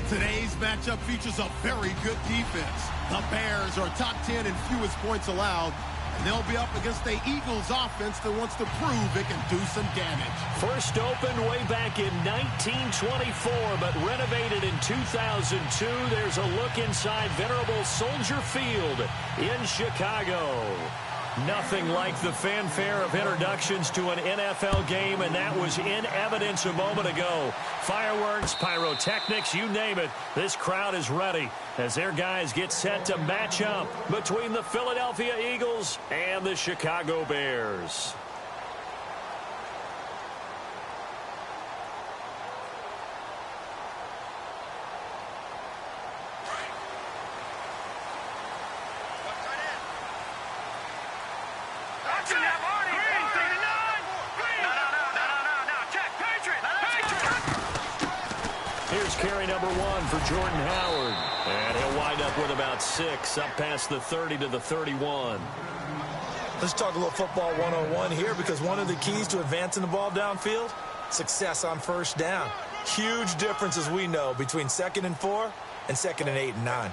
Today's matchup features a very good defense. The Bears are top 10 in fewest points allowed, and they'll be up against the Eagles offense that wants to prove it can do some damage. First opened way back in 1924, but renovated in 2002. There's a look inside venerable Soldier Field in Chicago. Nothing like the fanfare of introductions to an NFL game, and that was in evidence a moment ago. Fireworks, pyrotechnics, you name it. This crowd is ready as their guys get set to match up between the Philadelphia Eagles and the Chicago Bears. Here's carry number 1 for Jordan Howard. And he'll wind up with about 6, up past the 30 to the 31. Let's talk a little football 101 here, because one of the keys to advancing the ball downfield, success on first down. Huge difference, as we know, between 2nd and 4 and 2nd and 8 and 9.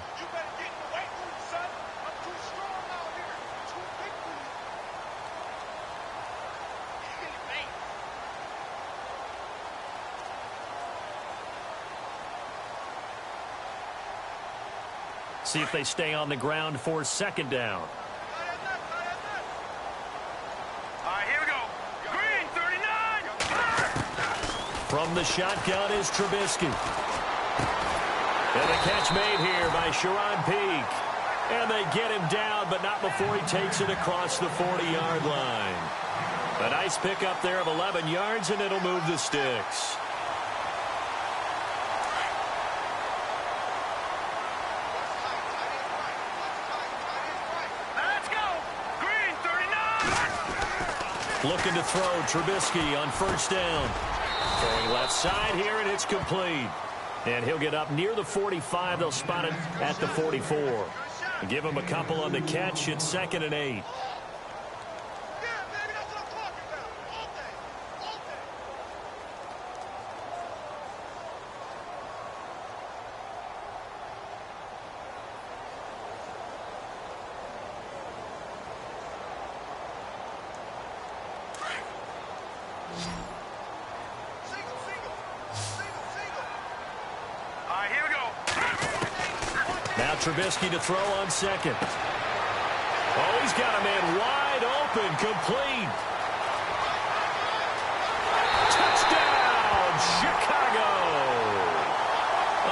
See if they stay on the ground for 2nd down. All right, here we go. Green, 39. From the shotgun is Trubisky. And a catch made here by Sherrod Peak. And they get him down, but not before he takes it across the 40-yard line. A nice pickup there of 11 yards, and it'll move the sticks. Looking to throw, Trubisky on first down. Throwing left side here, and it's complete. And he'll get up near the 45. They'll spot it at the 44. Give him a couple on the catch. It's 2nd and 8. Trubisky to throw on 2nd. Oh, he's got a man wide open, complete. Touchdown, Chicago.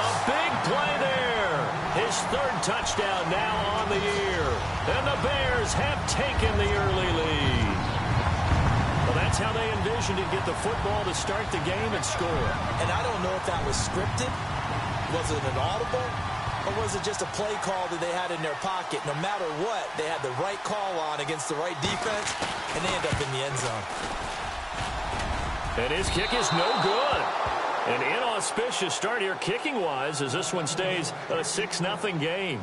A big play there. His 3rd touchdown now on the year. And the Bears have taken the early lead. Well, that's how they envisioned it, get the football to start the game and score. And I don't know if that was scripted. Was it an audible? Or was it just a play call that they had in their pocket? No matter what, they had the right call on against the right defense, and they end up in the end zone. And his kick is no good. An inauspicious start here kicking-wise as this one stays a 6-0 game.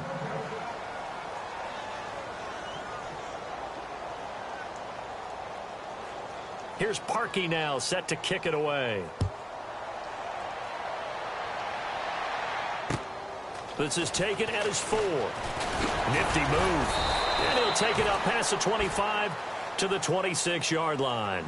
Here's Parkey now, set to kick it away. This is taken at his 4. Nifty move. And he'll take it up past the 25 to the 26-yard line.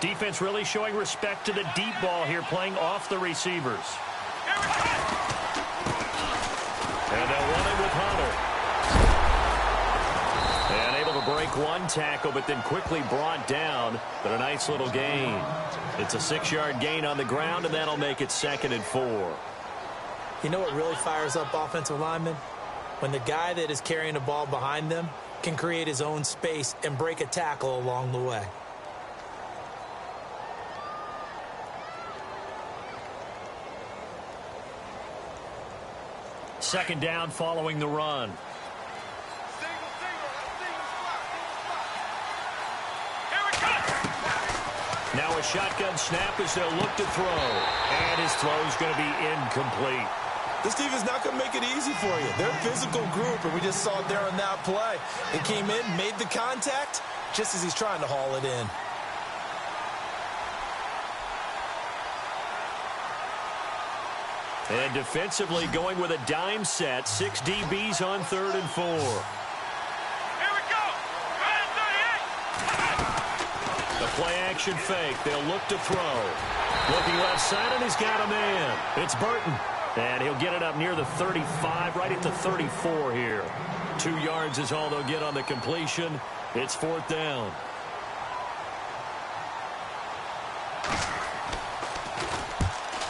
Defense really showing respect to the deep ball here, playing off the receivers. And they'll run it with Hunter. And able to break one tackle, but then quickly brought down. But a nice little gain. It's a 6-yard gain on the ground, and that'll make it 2nd and 4. You know what really fires up offensive linemen? When the guy that is carrying the ball behind them can create his own space and break a tackle along the way. Second down following the run. Now a shotgun snap as they'll look to throw. And his throw is going to be incomplete. This team is not going to make it easy for you. They're a physical group, and we just saw it there on that play. He came in, made the contact, just as he's trying to haul it in. And defensively going with a dime set. 6 DBs on 3rd and 4. Here we go. The play action fake. They'll look to throw. Looking left side, and he's got a man. It's Burton. And he'll get it up near the 35, right at the 34 here. 2 yards is all they'll get on the completion. It's 4th down.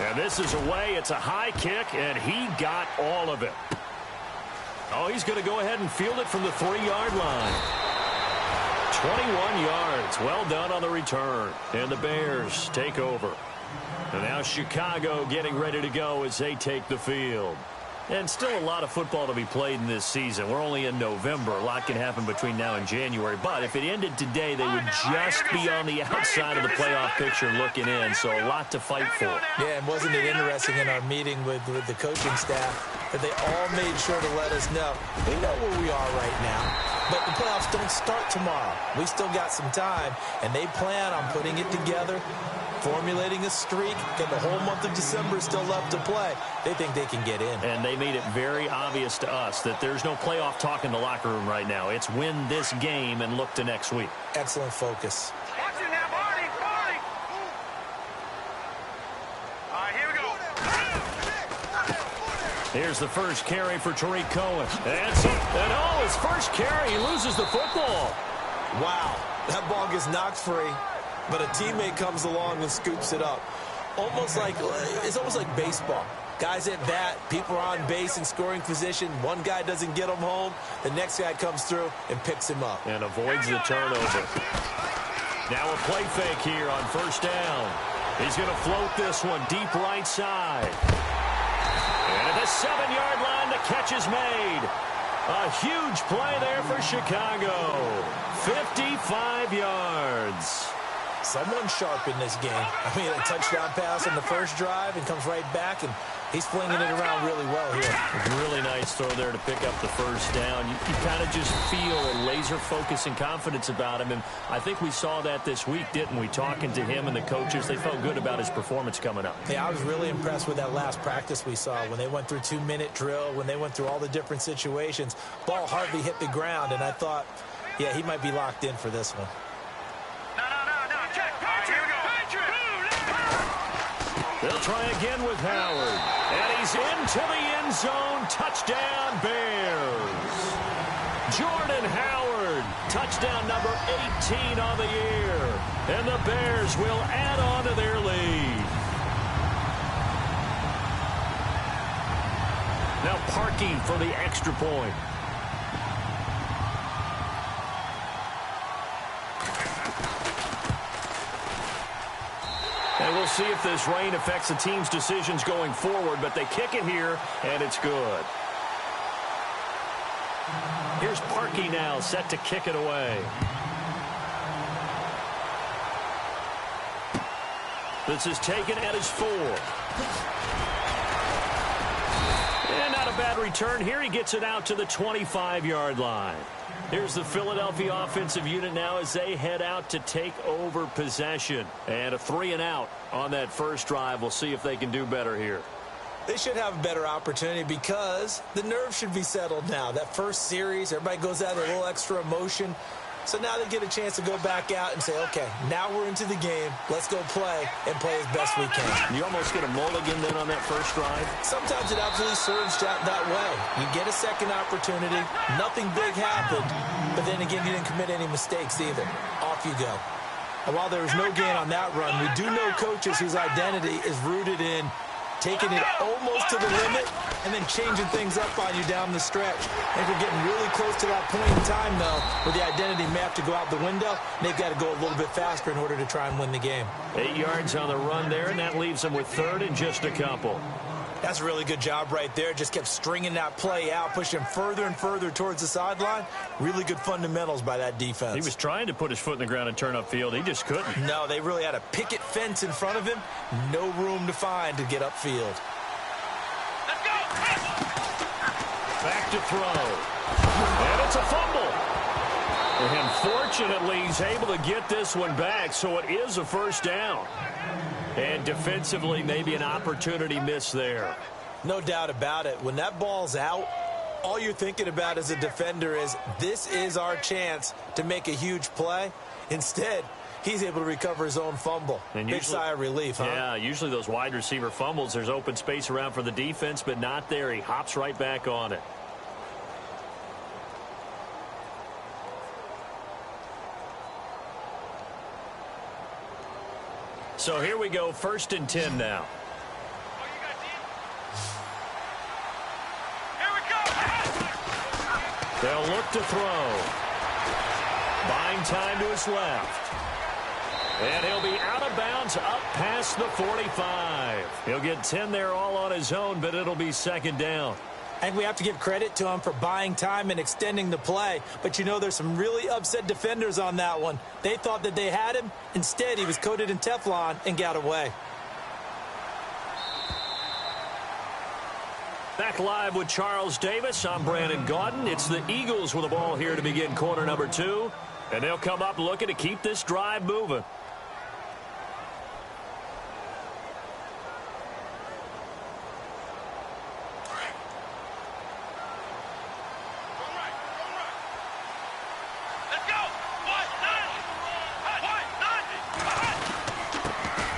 And this is away. It's a high kick, and he got all of it. Oh, he's going to go ahead and field it from the 3-yard line. 21 yards. Well done on the return. And the Bears take over. And now Chicago getting ready to go as they take the field. And still a lot of football to be played in this season. We're only in November. A lot can happen between now and January. But if it ended today, they would just be on the outside of the playoff picture looking in. So a lot to fight for. Yeah, and wasn't it interesting in our meeting with the coaching staff that they all made sure to let us know, we know where we are right now, but the playoffs don't start tomorrow. We still got some time, and they plan on putting it together, formulating a streak, and the whole month of December is still left to play. They think they can get in. And they made it very obvious to us that there's no playoff talk in the locker room right now. It's win this game and look to next week. Excellent focus. Watch it now, Barney. All right, here we go. Here's the first carry for Tariq Cohen. And oh, his first carry, he loses the football. Wow, that ball gets knocked free, but a teammate comes along and scoops it up. It's almost like baseball. Guys at bat, people are on base in scoring position. One guy doesn't get him home. The next guy comes through and picks him up. And avoids the turnover. Now a play fake here on 1st down. He's going to float this one deep right side. And at the 7-yard line, the catch is made. A huge play there for Chicago. 55 yards. Someone sharp in this game. I mean, a touchdown pass on the first drive and comes right back, and he's flinging it around really well here. Really nice throw there to pick up the first down. You kind of just feel a laser focus and confidence about him, and I think we saw that this week, didn't we? Talking to him and the coaches, they felt good about his performance coming up. Yeah, I was really impressed with that last practice we saw when they went through 2-minute drill, when they went through all the different situations. Ball hardly hit the ground, and I thought, yeah, he might be locked in for this one. They'll try again with Howard. And he's into the end zone. Touchdown, Bears. Jordan Howard. Touchdown number 18 on the year. And the Bears will add on to their lead. Now Parkey for the extra point. And we'll see if this rain affects the team's decisions going forward, but they kick it here, and it's good. Here's Parkey now, set to kick it away. This is taken at his 4. And not a bad return here. He gets it out to the 25-yard line. Here's the Philadelphia offensive unit now as they head out to take over possession. And a 3-and-out on that first drive. We'll see if they can do better here. They should have a better opportunity because the nerves should be settled now. That first series, everybody goes out with a little extra emotion. So now they get a chance to go back out and say, okay, now we're into the game. Let's go play and play as best we can. You almost get a mulligan then on that first drive? Sometimes it absolutely serves that way. You get a second opportunity. Nothing big happened. But then again, you didn't commit any mistakes either. Off you go. And while there was no gain on that run, we do know coaches whose identity is rooted in taking it almost to the limit and then changing things up on you down the stretch. I think we're getting really close to that point in time, though, where the identity may have to go out the window. They've got to go a little bit faster in order to try and win the game. 8 yards on the run there, and that leaves them with 3rd and just a couple. That's a really good job right there. Just kept stringing that play out, pushing him further and further towards the sideline. Really good fundamentals by that defense. He was trying to put his foot in the ground and turn upfield. He just couldn't. No, they really had a picket fence in front of him. No room to find to get upfield. Let's go! Back to throw. And it's a fumble. And fortunately, he's able to get this one back, so it is a first down. And defensively, maybe an opportunity missed there. No doubt about it. When that ball's out, all you're thinking about as a defender is, this is our chance to make a huge play. Instead, he's able to recover his own fumble. And big sigh of relief, huh? Yeah, usually those wide receiver fumbles, there's open space around for the defense, but not there. He hops right back on it. So here we go, 1st and 10 now. Here we go! They'll look to throw. Buying time to his left. And he'll be out of bounds up past the 45. He'll get 10 there all on his own, but it'll be 2nd down. I think we have to give credit to him for buying time and extending the play. But, you know, there's some really upset defenders on that one. They thought that they had him. Instead, he was coated in Teflon and got away. Back live with Charles Davis. I'm Brandon Gaudin. It's the Eagles with the ball here to begin quarter number 2. And they'll come up looking to keep this drive moving.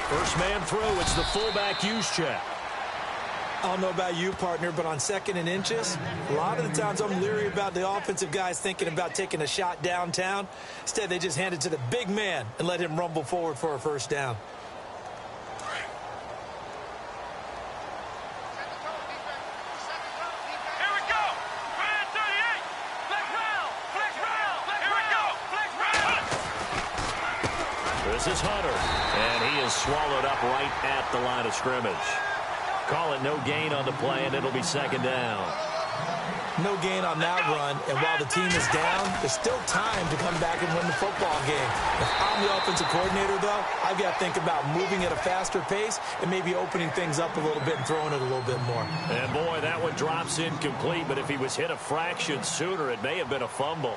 First man through, it's the fullback Juszczyk. I don't know about you, partner, but on 2nd and inches, a lot of the times I'm leery about the offensive guys thinking about taking a shot downtown. Instead, they just hand it to the big man and let him rumble forward for a first down. Here we go! Brand 38! Flex round! Flex round! Here we go! Flex round! This is Hunter, and he is swallowed up right at the line of scrimmage. Call it no gain on the play, and it'll be 2nd down. No gain on that run, and while the team is down, there's still time to come back and win the football game. If I'm the offensive coordinator, though, I've got to think about moving at a faster pace and maybe opening things up a little bit and throwing it a little bit more. And, boy, that one drops incomplete, but if he was hit a fraction sooner, it may have been a fumble.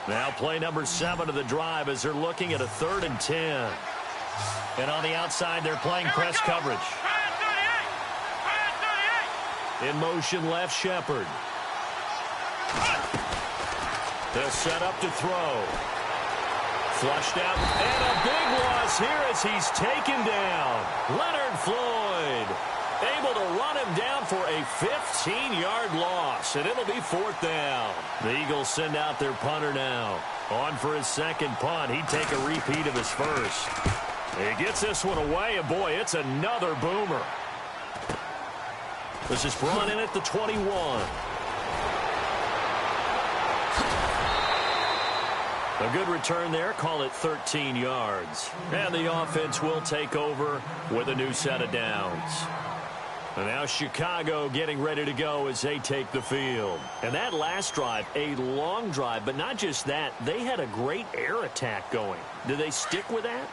Now play number 7 of the drive as they're looking at a 3rd and 10. And on the outside, they're playing press coverage. In motion, left Shepard. They'll set up to throw. Flushed out, and a big loss here as he's taken down. Leonard Floyd able to run him down for a 15-yard loss, and it'll be 4th down. The Eagles send out their punter now. On for his 2nd punt. He'd take a repeat of his first. He gets this one away, and boy, it's another boomer. This is brought in at the 21. A good return there. Call it 13 yards. And the offense will take over with a new set of downs. And now Chicago getting ready to go as they take the field. And that last drive, a long drive, but not just that. They had a great air attack going. Do they stick with that?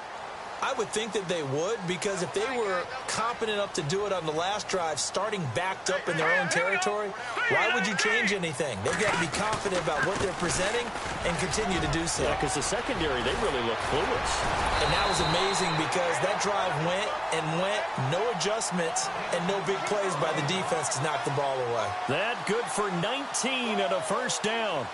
I would think that they would, because if they were competent enough to do it on the last drive, starting backed up in their own territory, why would you change anything? They've got to be confident about what they're presenting and continue to do so. Yeah, because the secondary, they really look clueless. And that was amazing because that drive went and went, no adjustments, and no big plays by the defense to knock the ball away. That good for 19 and a first down.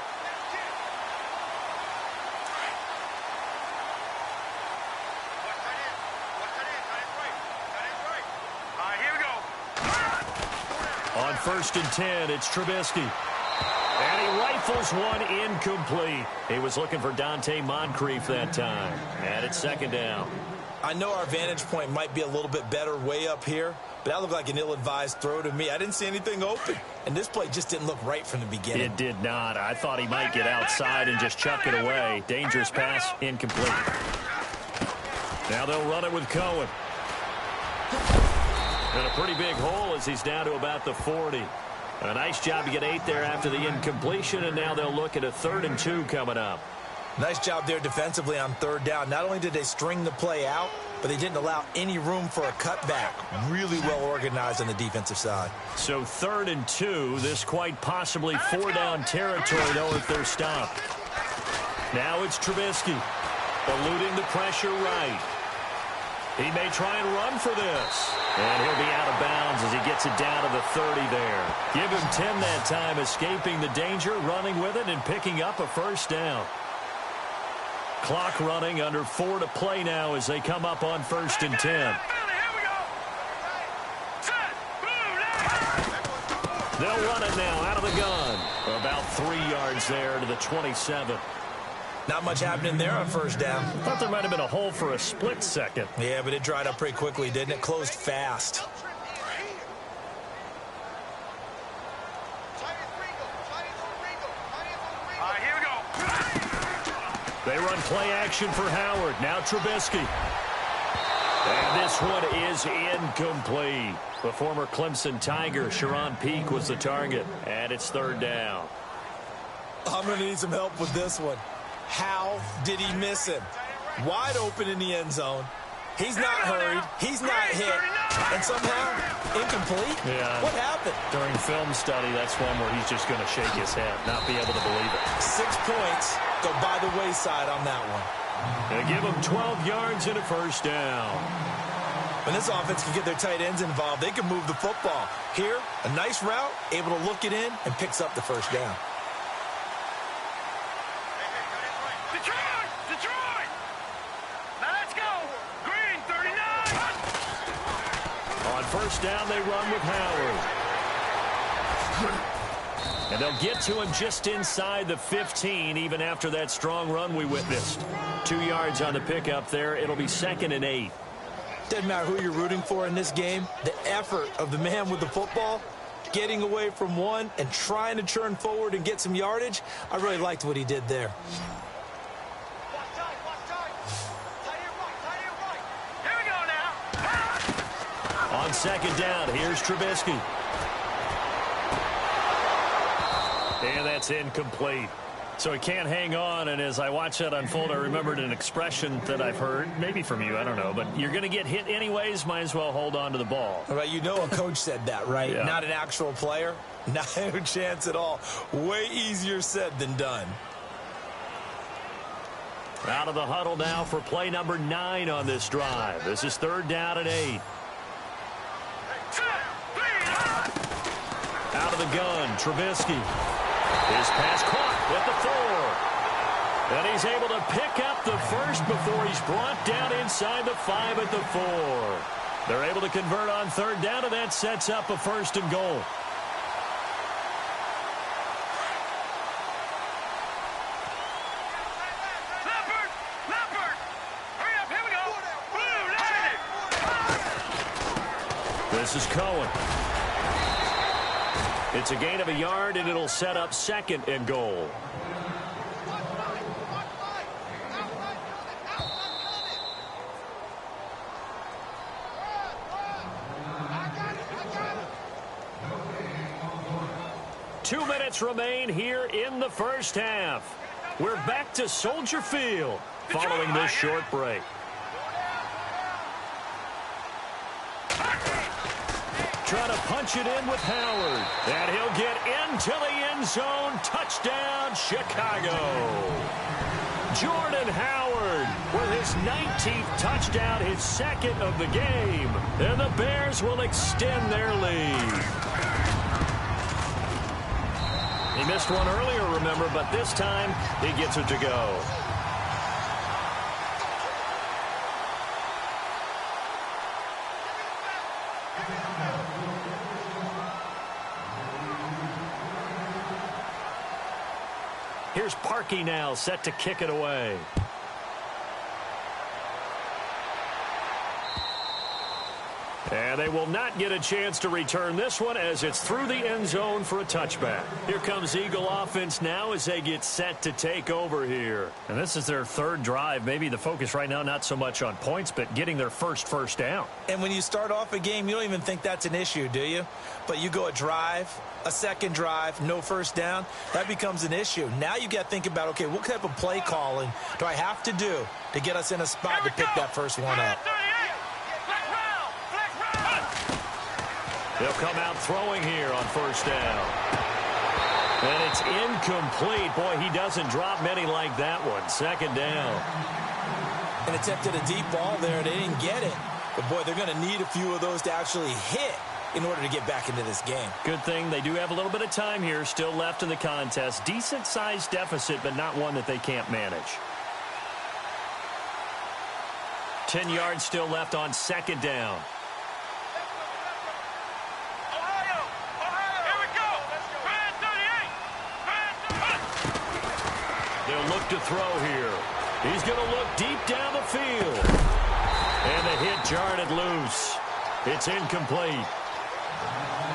On 1st and 10, it's Trubisky. And he rifles one incomplete. He was looking for Dante Moncrief that time. And it's 2nd down. I know our vantage point might be a little bit better way up here, But that looked like an ill-advised throw to me. I didn't see anything open. And this play just didn't look right from the beginning. It did not. I thought he might get outside and just chuck it away. Dangerous pass, incomplete. Now they'll run it with Cohen. And a pretty big hole as he's down to about the 40. A nice job to get 8 there after the incompletion, and now they'll look at a 3rd and 2 coming up. Nice job there defensively on 3rd down. Not only did they string the play out, but they didn't allow any room for a cutback. Really well organized on the defensive side. So 3rd and 2, this quite possibly 4-down territory, though, if they're stopped. Now it's Trubisky, eluding the pressure right. He may try and run for this. And he'll be out of bounds as he gets it down to the 30 there. Give him 10 that time, escaping the danger, running with it, and picking up a 1st down. Clock running, under 4 to play now as they come up on 1st and 10. They'll run it now out of the gun. About 3 yards there to the 27. Not much happening there on 1st down. Thought there might have been a hole for a split second. Yeah, but it dried up pretty quickly, didn't it? Closed fast. Here we go. They run play action for Howard. Now Trubisky. And this one is incomplete. The former Clemson Tiger, Sharon Peake, was the target. And it's 3rd down. I'm going to need some help with this one. How did he miss him? Wide open in the end zone. He's not hurried. He's not hit. And somehow, incomplete? Yeah. What happened? During film study, that's one where he's just going to shake his head, not be able to believe it. 6 points go by the wayside on that one. They give him 12 yards and a 1st down. When this offense can get their tight ends involved, they can move the football. Here, a nice route, able to look it in, and picks up the 1st down. Detroit! Now let's go! Green, 39! On 1st down, they run with Howard. And they'll get to him just inside the 15, even after that strong run we witnessed. 2 yards on the pickup there. It'll be 2nd and 8. Doesn't matter who you're rooting for in this game. The effort of the man with the football, getting away from one and trying to turn forward and get some yardage, I really liked what he did there. Here we go now! On 2nd down, here's Trubisky. And that's incomplete. So he can't hang on, and as I watch that unfold, I remembered an expression that I've heard, maybe from you, I don't know, but you're going to get hit anyways, might as well hold on to the ball. All right, you know a coach said that, right? Yeah. Not an actual player. Not a chance at all. Way easier said than done. Out of the huddle now for play number 9 on this drive. This is 3rd down and 8. Out of the gun, Trubisky. His pass caught at the 4. And he's able to pick up the 1st before he's brought down inside the 5 at the 4. They're able to convert on 3rd down, and that sets up a 1st and goal. Leopard! Hurry up, here we go! Blue, This is Cohen. It's a gain of a yard, and it'll set up 2nd and goal. Two minutes remain here in the 1st half. We're back to Soldier Field following this short break. Trying to punch it in with Howard. And he'll get into the end zone. Touchdown, Chicago. Jordan Howard with his 19th touchdown, his 2nd of the game. And the Bears will extend their lead. He missed one earlier, remember, but this time he gets it to go. Here's Parkey now, set to kick it away. And they will not get a chance to return this one as it's through the end zone for a touchback. Here comes Eagle offense now as they get set to take over here. And this is their third drive. Maybe the focus right now not so much on points, but getting their first down. And when you start off a game, you don't even think that's an issue, do you? But you go a drive, a second drive, no first down, that becomes an issue. Now you got to think about, okay, what type of play calling do I have to do to get us in a spot to pick that first one up? They'll come out throwing here on first down. And it's incomplete. Boy, he doesn't drop many like that one. Second down. And attempted a deep ball there. They didn't get it. But, boy, they're going to need a few of those to actually hit in order to get back into this game. Good thing they do have a little bit of time here still left in the contest. Decent-sized deficit, but not one that they can't manage. 10 yards still left on second down. They'll look to throw here. He's going to look deep down the field. And the hit jarred it loose. It's incomplete.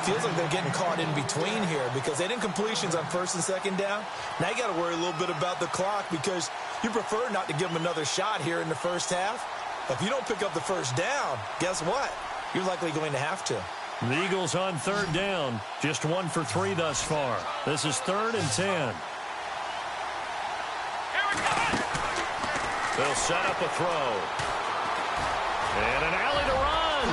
Feels like they're getting caught in between here because they didn't completions on first and second down. Now you got to worry a little bit about the clock because you prefer not to give them another shot here in the first half. If you don't pick up the first down, guess what? You're likely going to have to. The Eagles on third down. Just 1 for 3 thus far. This is 3rd and 10. They'll set up a throw. And an alley to run.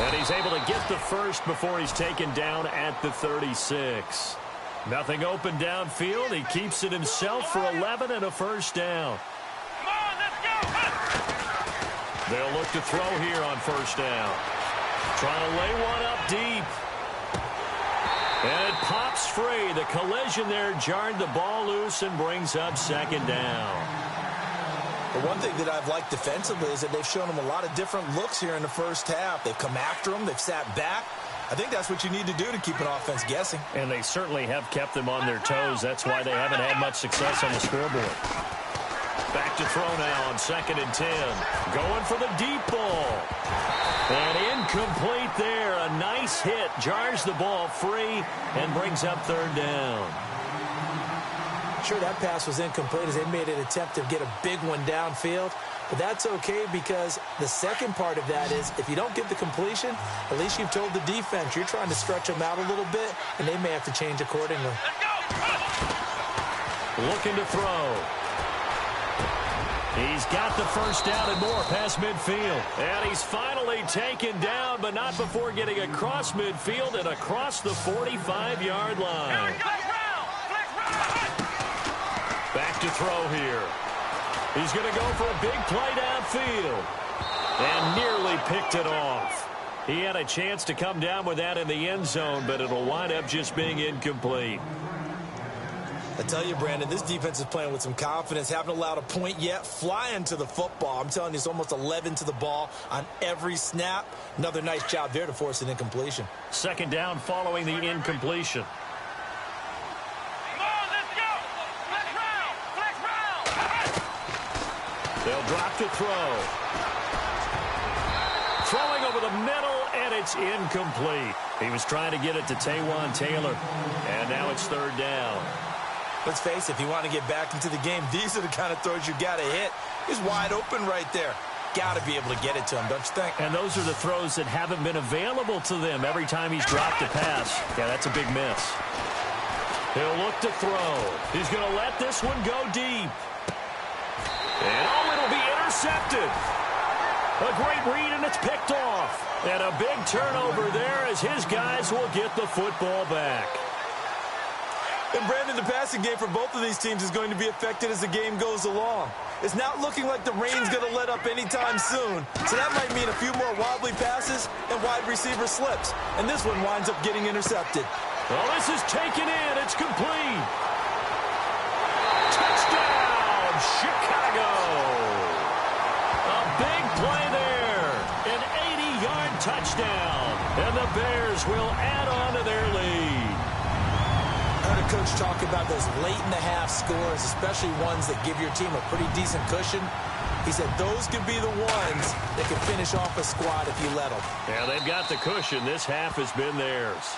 And he's able to get the first before he's taken down at the 36. Nothing open downfield. He keeps it himself for 11 and a first down. Come on, let's go. They'll look to throw here on first down. Trying to lay one up deep. And it pops free. The collision there jarred the ball loose and brings up second down. The one thing that I've liked defensively is that they've shown them a lot of different looks here in the first half. They've come after them. They've sat back. I think that's what you need to do to keep an offense guessing. And they certainly have kept them on their toes. That's why they haven't had much success on the scoreboard. Back to throw now on 2nd and 10. Going for the deep ball. And incomplete there. A nice hit. Jars the ball free and brings up 3rd down. Sure, that pass was incomplete as they made an attempt to get a big one downfield. But that's okay because the second part of that is if you don't get the completion, at least you've told the defense you're trying to stretch them out a little bit, and they may have to change accordingly. Looking to throw. He's got the first down and more past midfield. And he's finally taken down, but not before getting across midfield and across the 45-yard line. Back to throw here. He's going to go for a big play downfield. And nearly picked it off. He had a chance to come down with that in the end zone, but it'll wind up just being incomplete. I tell you, Brandon, this defense is playing with some confidence. Haven't allowed a point yet. Flying to the football. I'm telling you, it's almost 11 to the ball on every snap. Another nice job there to force an incompletion. Second down following the incompletion. They'll drop to throw. Throwing over the middle, and it's incomplete. He was trying to get it to Taywan Taylor, and now it's 3rd down. Let's face it, if you want to get back into the game, these are the kind of throws you got to hit. He's wide open right there. Got to be able to get it to him, don't you think? And those are the throws that haven't been available to them every time he's dropped a pass. Yeah, that's a big miss. He'll look to throw. He's going to let this one go deep. And it'll be intercepted. A great read, and it's picked off. And a big turnover there as his guys will get the football back. And, Brandon, the passing game for both of these teams is going to be affected as the game goes along. It's not looking like the rain's going to let up anytime soon. So that might mean a few more wobbly passes and wide receiver slips. And this one winds up getting intercepted. Well, this is taken in. It's complete. Touchdown, Chicago. A big play there. An 80-yard touchdown. And the Bears will add on to their lead. I heard a coach talk about those late-in-the-half scores, especially ones that give your team a pretty decent cushion. He said those could be the ones that could finish off a squad if you let them. Yeah, they've got the cushion. This half has been theirs.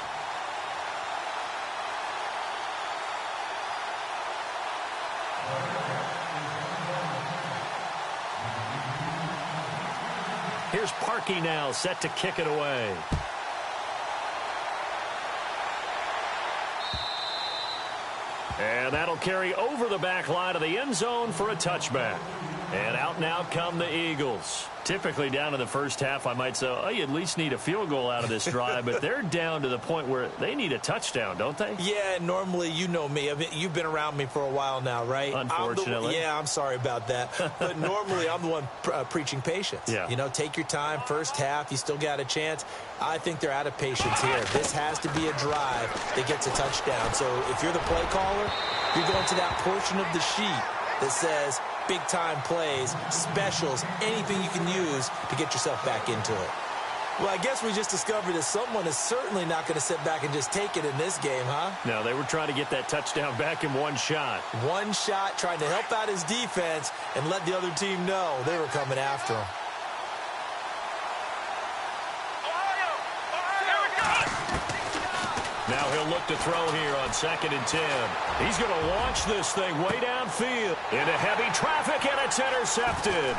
Here's Parkey now, set to kick it away. And that'll carry over the back line of the end zone for a touchback. And out now come the Eagles. Typically down in the first half, I might say, oh, you at least need a field goal out of this drive. But they're down to the point where they need a touchdown, don't they? Yeah, normally, you know me. I mean, you've been around me for a while now, right? Unfortunately. I'm sorry about that. But normally, I'm the one preaching patience. Yeah. You know, take your time. First half, you still got a chance. I think they're out of patience here. This has to be a drive that gets a touchdown. So if you're the play caller, you're going to that portion of the sheet that says big-time plays, specials, anything you can use to get yourself back into it. Well, I guess we just discovered that someone is certainly not going to sit back and just take it in this game, huh? No, they were trying to get that touchdown back in one shot. One shot, trying to help out his defense and let the other team know they were coming after him. Now he'll look to throw here on 2nd and 10. He's going to launch this thing way downfield into heavy traffic, and it's intercepted.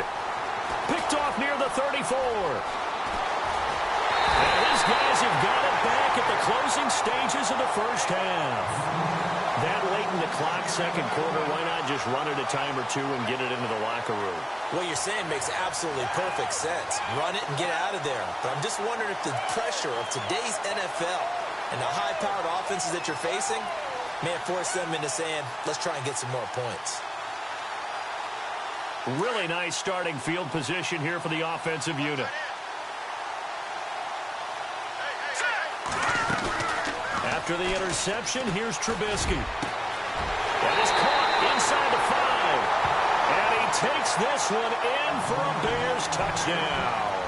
Picked off near the 34. And his guys have got it back at the closing stages of the first half. That late in the clock, second quarter, why not just run it a time or two and get it into the locker room? What you're saying makes absolutely perfect sense. Run it and get out of there. But I'm just wondering if the pressure of today's NFL and the high-powered offenses that you're facing may have forced them into saying, let's try and get some more points. Really nice starting field position here for the offensive unit. After the interception, here's Trubisky. That is caught inside the 5. And he takes this one in for a Bears touchdown.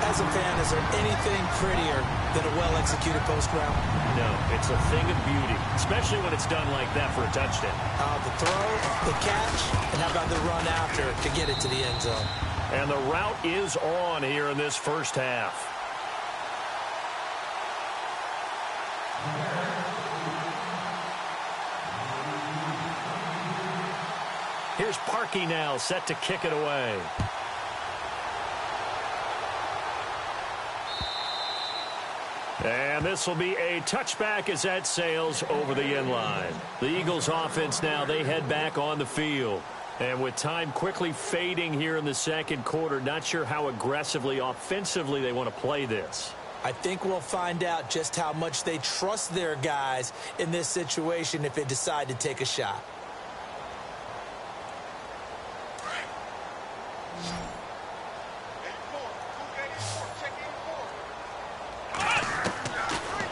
As a fan, is there anything prettier than a well-executed post route? No, it's a thing of beauty, especially when it's done like that for a touchdown. The throw, the catch, and how about the run after to get it to the end zone? And the route is on here in this first half. Here's Parkey now, set to kick it away. And this will be a touchback as that sails over the end line. The Eagles offense now, they head back on the field. And with time quickly fading here in the second quarter, not sure how aggressively, offensively they want to play this. I think we'll find out just how much they trust their guys in this situation if they decide to take a shot.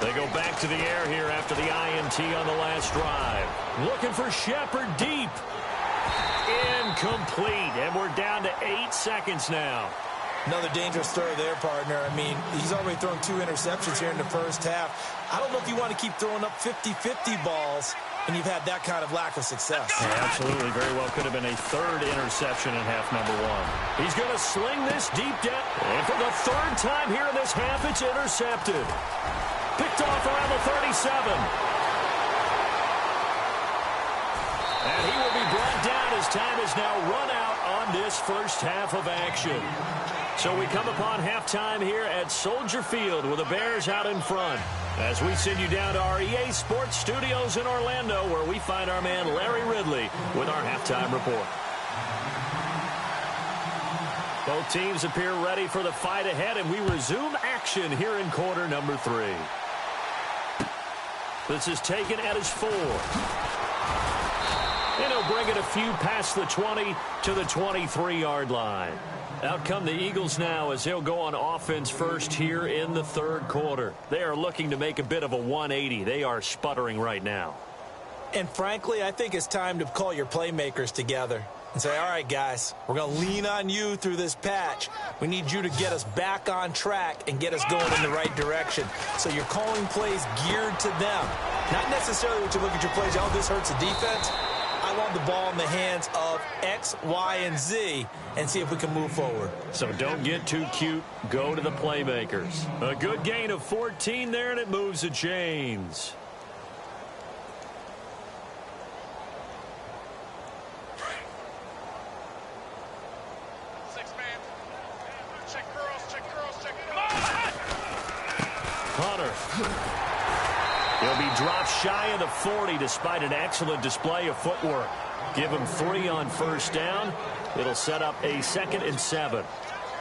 They go back to the air here after the INT on the last drive. Looking for Shepard deep. Incomplete. And we're down to 8 seconds now. Another dangerous throw there, partner. I mean, he's already thrown 2 interceptions here in the first half. I don't know if you want to keep throwing up 50-50 balls and you've had that kind of lack of success. Yeah, absolutely. Very well could have been a 3rd interception in half number 1. He's going to sling this deep down. And for the 3rd time here in this half, it's intercepted. Picked off around the 37. And he will be brought down as time is now run out on this first half of action. So we come upon halftime here at Soldier Field with the Bears out in front. As we send you down to our EA Sports Studios in Orlando, where we find our man Larry Ridley with our halftime report. Both teams appear ready for the fight ahead, and we resume action here in quarter number 3. This is taken at his 4. And he'll bring it a few past the 20 to the 23-yard line. Out come the Eagles now as they'll go on offense first here in the 3rd quarter. They are looking to make a bit of a 180. They are sputtering right now. And frankly, I think it's time to call your playmakers together and say, all right, guys, we're going to lean on you through this patch. We need you to get us back on track and get us going in the right direction. So you're calling plays geared to them. Not necessarily what you look at your plays, oh, this hurts the defense. I want the ball in the hands of X, Y, and Z and see if we can move forward. So don't get too cute. Go to the playmakers. A good gain of 14 there, and it moves the chains. Hunter. He'll be dropped shy of the 40 despite an excellent display of footwork. Give him 3 on first down. It'll set up a 2nd and 7.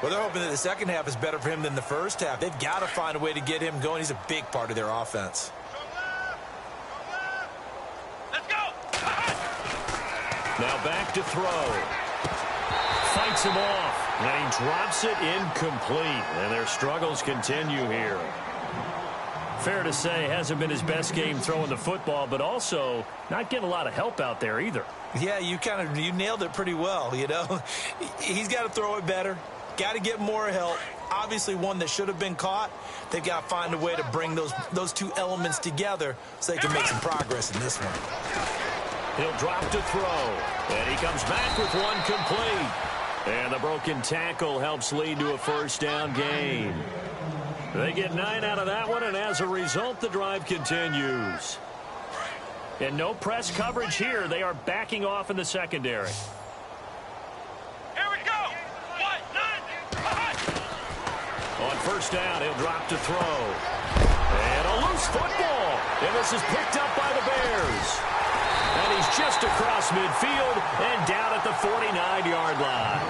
Well, they're hoping that the second half is better for him than the first half. They've got to find a way to get him going. He's a big part of their offense. Let's go. Now back to throw. Fights him off. And he drops it incomplete. And their struggles continue here. Fair to say, hasn't been his best game throwing the football, but also not getting a lot of help out there either. Yeah, you nailed it pretty well, you know. He's got to throw it better. Got to get more help. Obviously one that should have been caught. They've got to find a way to bring those two elements together so they can make some progress in this one. He'll drop to throw. And he comes back with one complete. And the broken tackle helps lead to a first down gain. They get 9 out of that one, and as a result, the drive continues. And no press coverage here. They are backing off in the secondary. Here we go. 1, 9, On first down, he'll drop to throw. And a loose football. And this is picked up by the Bears. And he's just across midfield and down at the 49-yard line.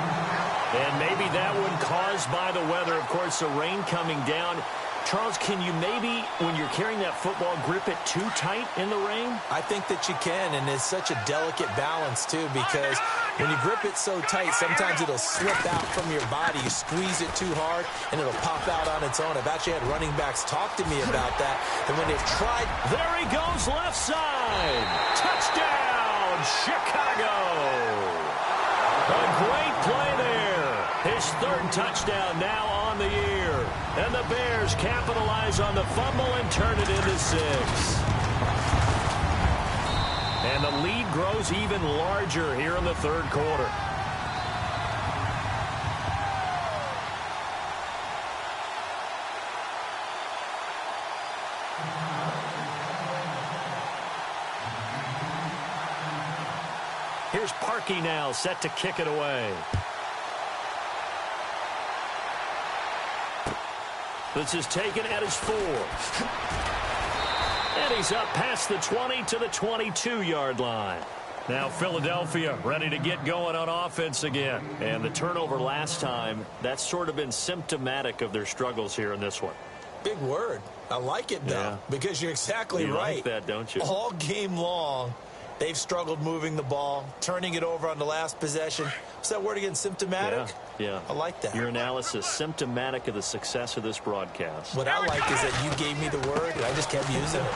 And maybe that one caused by the weather. Of course, the rain coming down. Charles, can you maybe, when you're carrying that football, grip it too tight in the rain? I think that you can, and it's such a delicate balance, too, because when you grip it so tight, sometimes it'll slip out from your body. You squeeze it too hard, and it'll pop out on its own. I've actually had running backs talk to me about that. And when they've tried... There he goes, left side. Touchdown, Chicago. A great play there. His 3rd touchdown now on the year. And the Bears capitalize on the fumble and turn it into 6. And the lead grows even larger here in the 3rd quarter. Here's Parkey now, set to kick it away. This is taken at his 4. And he's up past the 20 to the 22-yard line. Now Philadelphia ready to get going on offense again. And the turnover last time, that's sort of been symptomatic of their struggles here in this one. Big word. I like it, though, because you're exactly right. You like that, don't you? All game long, they've struggled moving the ball, turning it over on the last possession. What's that word again, symptomatic? Yeah. I like that. Your analysis, symptomatic of the success of this broadcast. What I like is that you gave me the word, and I just kept using it.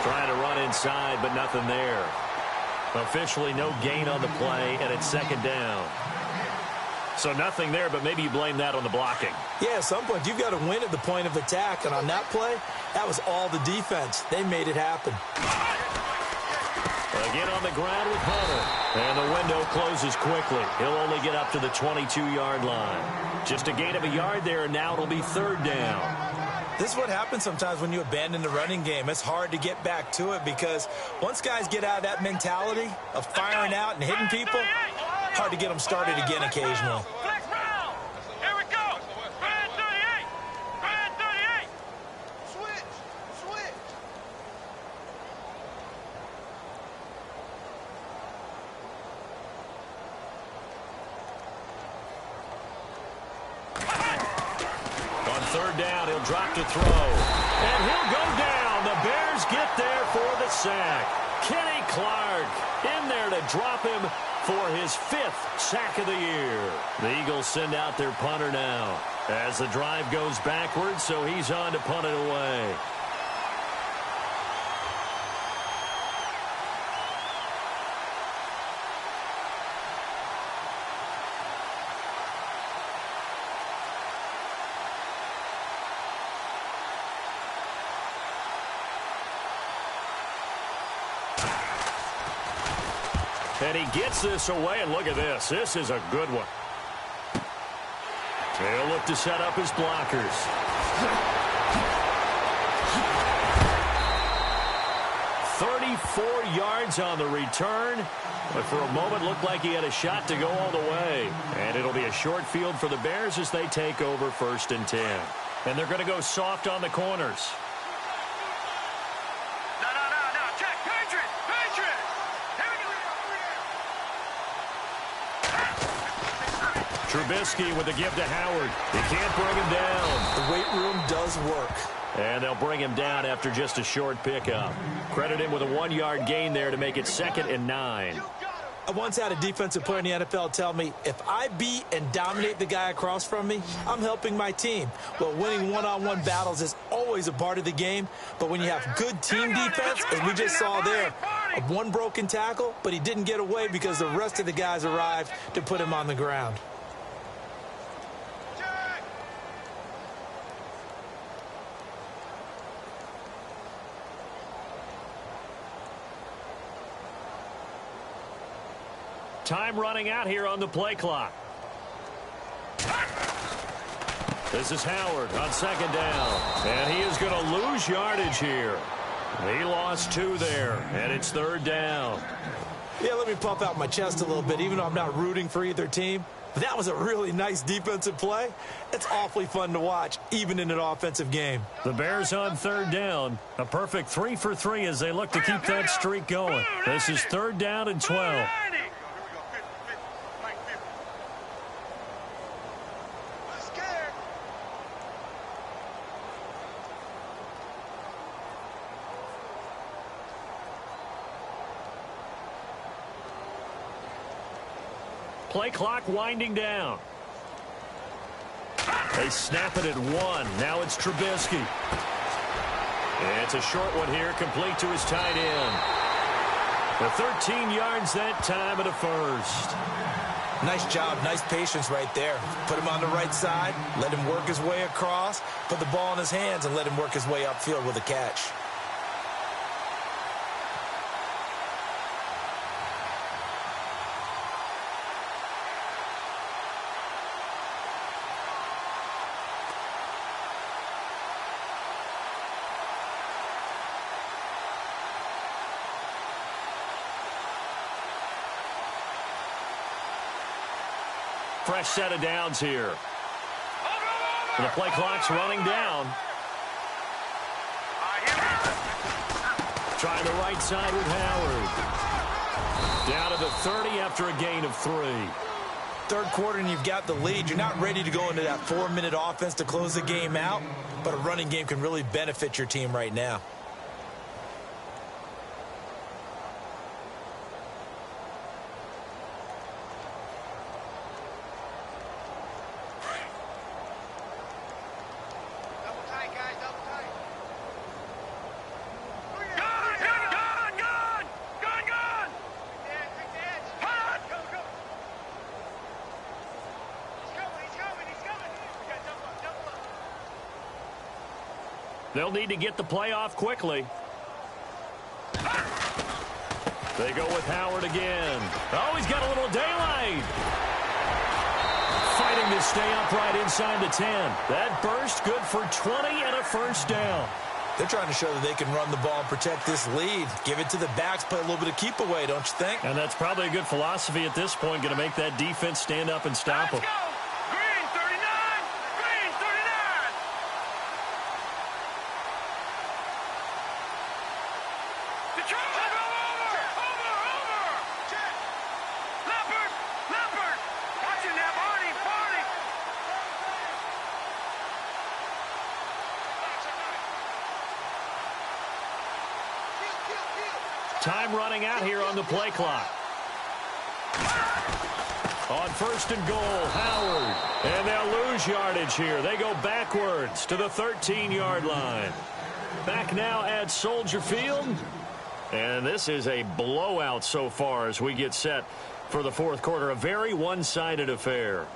Trying to run inside, but nothing there. Officially no gain on the play, and it's 2nd down. So nothing there, but maybe you blame that on the blocking. Yeah, at some point, you've got to win at the point of attack, and on that play, that was all the defense. They made it happen. Again on the ground with Hunter. And the window closes quickly. He'll only get up to the 22-yard line. Just a gain of a yard there, and now it'll be 3rd down. This is what happens sometimes when you abandon the running game. It's hard to get back to it because once guys get out of that mentality of firing out and hitting people, hard to get them started again occasionally. Flex round. Here we go. Brand 38. Brand 38. Switch. On 3rd down, he'll drop to throw. And he'll go down. The Bears get there for the sack. Kenny Clark in there to drop him for his 5th sack of the year. The Eagles send out their punter now as the drive goes backwards, so he's on to punt it away. And he gets this away, and look at this. This is a good one. They'll look to set up his blockers. 34 yards on the return, but for a moment looked like he had a shot to go all the way. And it'll be a short field for the Bears as they take over 1st and 10. And they're going to go soft on the corners. No, check, Patriot. Here we go. Trubisky with the give to Howard. He can't bring him down. The weight room does work. And they'll bring him down after just a short pickup. Credit him with a 1-yard gain there to make it 2nd and 9. I once had a defensive player in the NFL tell me, if I beat and dominate the guy across from me, I'm helping my team. Well, winning one-on-one battles is always a part of the game, but when you have good team defense, as we just saw there, one broken tackle, but he didn't get away because the rest of the guys arrived to put him on the ground. Time running out here on the play clock. This is Howard on 2nd down. And he is going to lose yardage here. He lost 2 there, and it's 3rd down. Yeah, let me puff out my chest a little bit, even though I'm not rooting for either team. But that was a really nice defensive play. It's awfully fun to watch, even in an offensive game. The Bears on 3rd down. A perfect 3 for 3 as they look to keep that streak going. This is 3rd down and 12. Play clock winding down. They snap it at 1. Now it's Trubisky. It's a short one here, complete to his tight end. The 13 yards that time and a 1st. Nice job, nice patience right there. Put him on the right side, let him work his way across, put the ball in his hands, and let him work his way upfield with a catch. Fresh set of downs here. And the play clock's running down. Trying the right side with Howard. Down to the 30 after a gain of 3. 3rd quarter and you've got the lead. You're not ready to go into that 4-minute offense to close the game out, but a running game can really benefit your team right now. They'll need to get the play off quickly. They go with Howard again. Oh, he's got a little daylight. Fighting to stay upright inside the 10. That burst good for 20 and a 1st down. They're trying to show that they can run the ball and protect this lead. Give it to the backs, play a little bit of keep away, don't you think? And that's probably a good philosophy at this point, going to make that defense stand up and stop them. Green 39! Green 39! Detroit! Over! Check! Leopard! Watching that, Barney! Time running out here on the play clock. On 1st and goal, Howard. And they'll lose yardage here. They go backwards to the 13-yard line. Back now at Soldier Field. And this is a blowout so far as we get set for the 4th quarter. A very one-sided affair.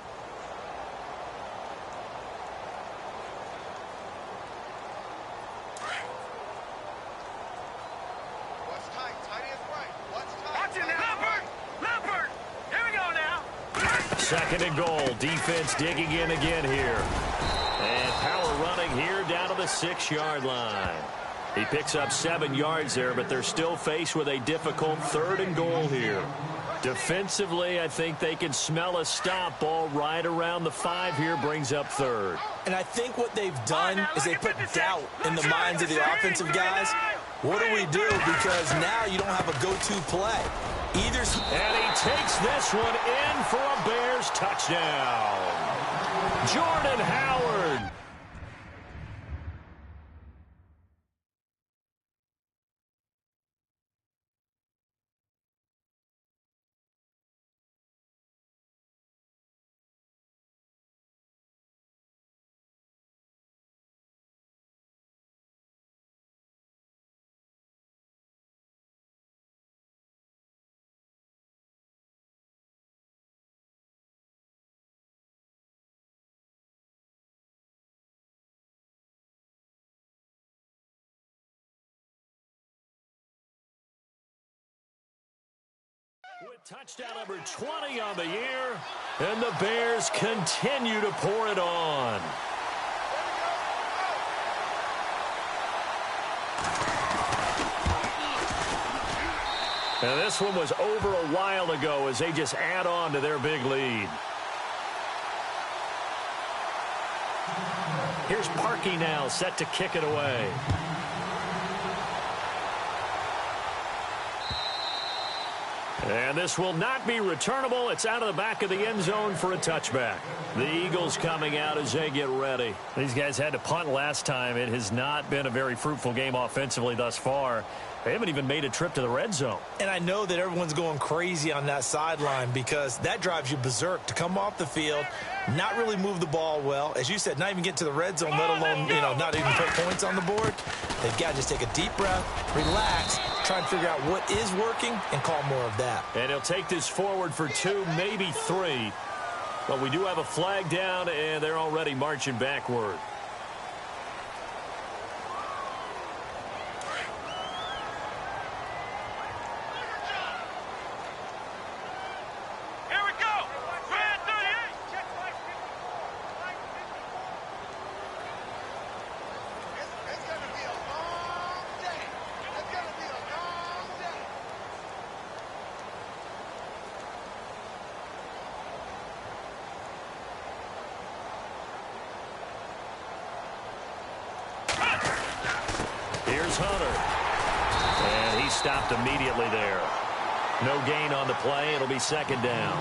Second and goal. Defense digging in again here. And power running here down to the 6-yard line. He picks up 7 yards there, but they're still faced with a difficult third and goal here. Defensively, I think they can smell a stop. Ball right around the 5 here, brings up third. And I think what they've done is they put doubt in the minds of the offensive guys. What do we do? Because now you don't have a go-to play. And he takes this one in for a Bears touchdown. Jordan Howard. With touchdown number 20 on the year, and the Bears continue to pour it on. And this one was over a while ago as they just add on to their big lead. Here's Parkey now, set to kick it away. And this will not be returnable. It's out of the back of the end zone for a touchback. The Eagles coming out as they get ready. These guys had to punt last time. It has not been a very fruitful game offensively thus far. They haven't even made a trip to the red zone. And I know that everyone's going crazy on that sideline because that drives you berserk to come off the field, not really move the ball well. As you said, not even get to the red zone, let alone, not even put points on the board. They've got to just take a deep breath, relax, try and figure out what is working and call more of that. And he'll take this forward for 2, maybe 3. But we do have a flag down, and they're already marching backward. Stopped immediately there. No gain on the play. It'll be second down.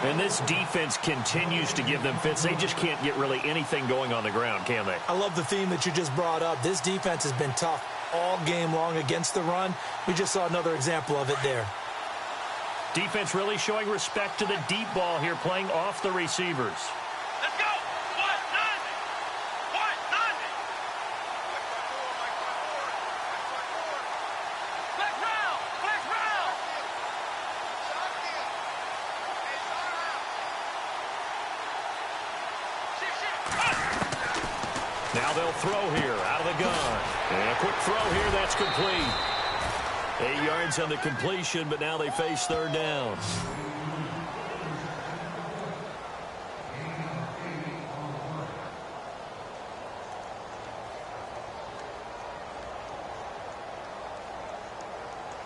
And this defense continues to give them fits. They just can't get really anything going on the ground, can they? I love the theme that you just brought up. This defense has been tough all game long against the run. We just saw another example of it there. Defense really showing respect to the deep ball here, playing off the receivers. Let's go! Now they'll throw here out of the gun. And a quick throw here, that's complete. 8 yards on the completion, but now they face third down.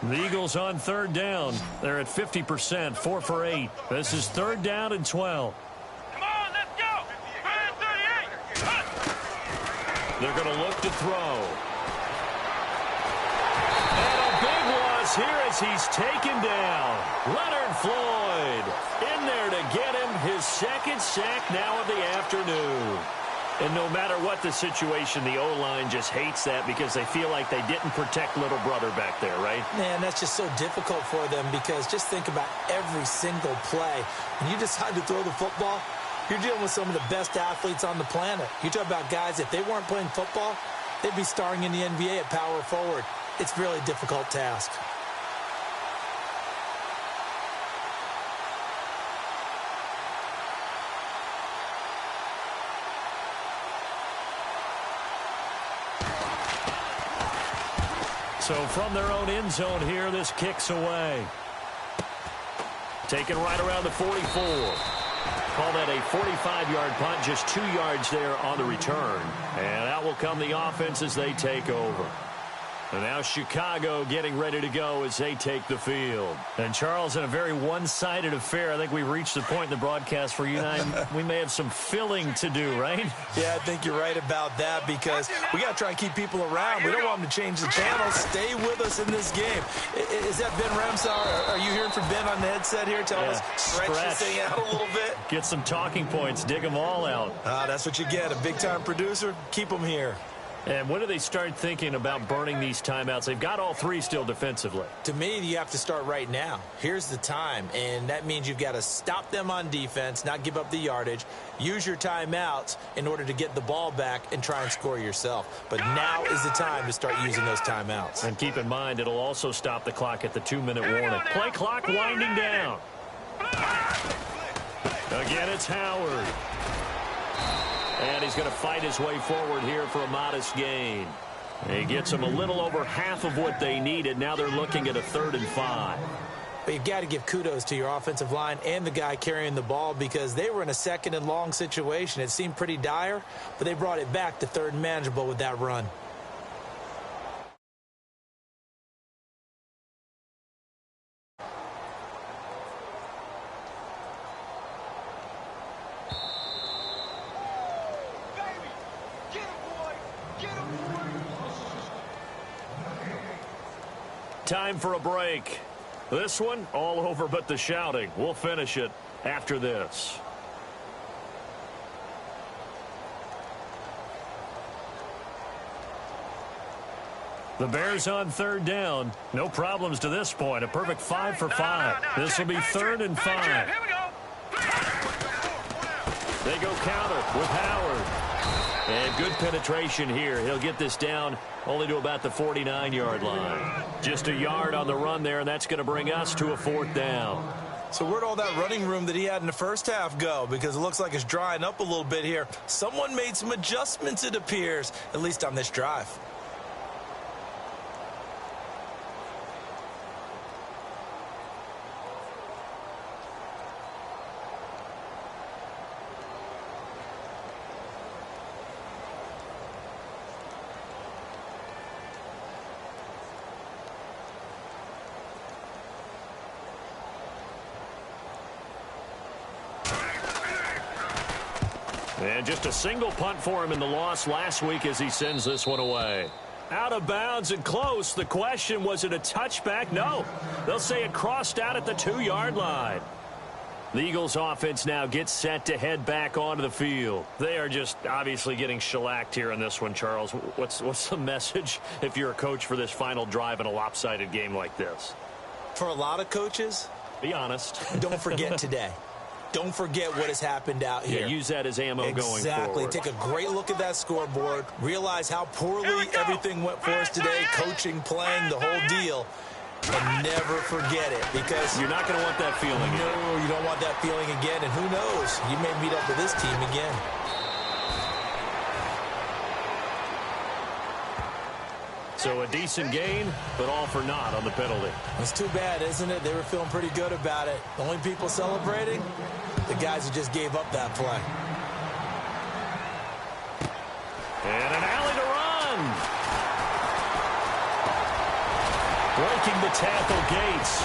The Eagles on third down. They're at 50%, 4 for 8. This is third down and 12. Come on, let's go! 38! They're going to look to throw. And a big loss here as he's taken down. Leonard Floyd in there to get him his second sack now of the afternoon. And no matter what the situation, the O-line just hates that because they feel like they didn't protect little brother back there, right? Man, that's just so difficult for them because just think about every single play. When you decide to throw the football, you're dealing with some of the best athletes on the planet. You talk about guys, if they weren't playing football, they'd be starring in the NBA at power forward. It's a really difficult task. So from their own end zone here, this kicks away. taken right around the 44. Call that a 45-yard punt, just 2 yards there on the return. And out will come the offense as they take over. And now Chicago getting ready to go as they take the field. And, Charles, in a very one-sided affair, I think we reached the point in the broadcast where you and I, we may have some filling to do, right? Yeah, I think you're right about that because we got to try and keep people around. We don't want them to change the channel. Stay with us in this game. Is that Ben Ramsar? Are you hearing from Ben on the headset here? Tell us, stretch this thing out a little bit. Get some talking points. Dig them all out. That's what you get. A big-time producer. Keep them here. And when do they start thinking about burning these timeouts? They've got all 3 still defensively. To me, you have to start right now. Here's the time, and that means you've got to stop them on defense, not give up the yardage, use your timeouts in order to get the ball back and try and score yourself. But now is the time to start using those timeouts. And keep in mind, it'll also stop the clock at the 2-minute warning. Play clock winding down. Again, it's Howard. And he's going to fight his way forward here for a modest gain. He gets them a little over half of what they needed. Now they're looking at a 3rd and 5. But you've got to give kudos to your offensive line and the guy carrying the ball because they were in a 2nd and long situation. It seemed pretty dire, but they brought it back to 3rd and manageable with that run. Time for a break. This one, all over but the shouting. We'll finish it after this. The Bears on 3rd down. No problems to this point. A perfect 5 for 5. This will be 3rd and 5. Here we go. They go counter with Howard. And good penetration here. He'll get this down only to about the 49-yard line. Just a yard on the run there, and that's going to bring us to a 4th down. So where'd all that running room that he had in the first half go? Because it looks like it's drying up a little bit here. Someone made some adjustments, it appears, at least on this drive. And just a single punt for him in the loss last week as he sends this one away. Out of bounds and close. The question, was it a touchback? No. They'll say it crossed out at the 2-yard line. The Eagles offense now gets set to head back onto the field. They are just obviously getting shellacked here in this one, Charles. What's the message if you're a coach for this final drive in a lopsided game like this? For a lot of coaches, be honest. Don't forget today. Don't forget what has happened out here. Yeah, use that as ammo going forward. Exactly. Take a great look at that scoreboard. Realize how poorly everything went for us today. Coaching, playing, the whole deal. And never forget it because you're not going to want that feeling again. No, you don't want that feeling again. And who knows? You may meet up with this team again. So a decent gain, but all for naught on the penalty. It's too bad, isn't it? They were feeling pretty good about it. The only people celebrating, the guys who just gave up that play. And an alley to run. Breaking the tackle, Gates.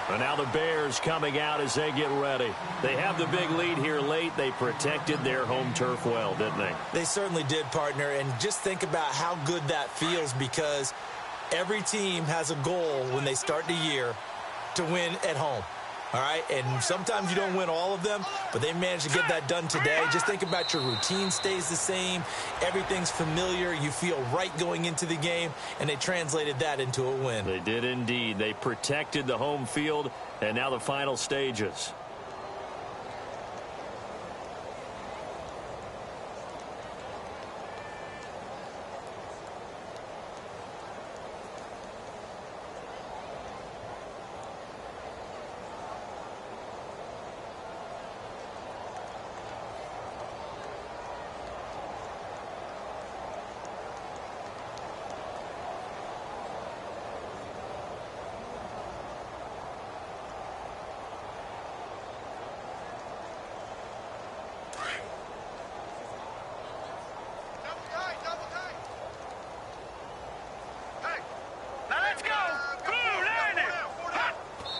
And now the Bears coming out as they get ready. They have the big lead here late. They protected their home turf well, didn't they? They certainly did, partner. And just think about how good that feels because every team has a goal when they start the year to win at home. All right, and sometimes you don't win all of them, but they managed to get that done today. Just think about your routine stays the same. Everything's familiar. You feel right going into the game, and they translated that into a win. They did indeed. They protected the home field, and now the final stages.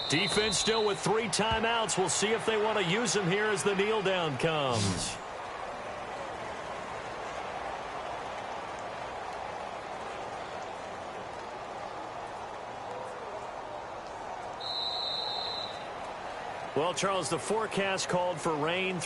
Defense still with 3 timeouts. We'll see if they want to use them here as the kneel down comes. Well, Charles, the forecast called for rain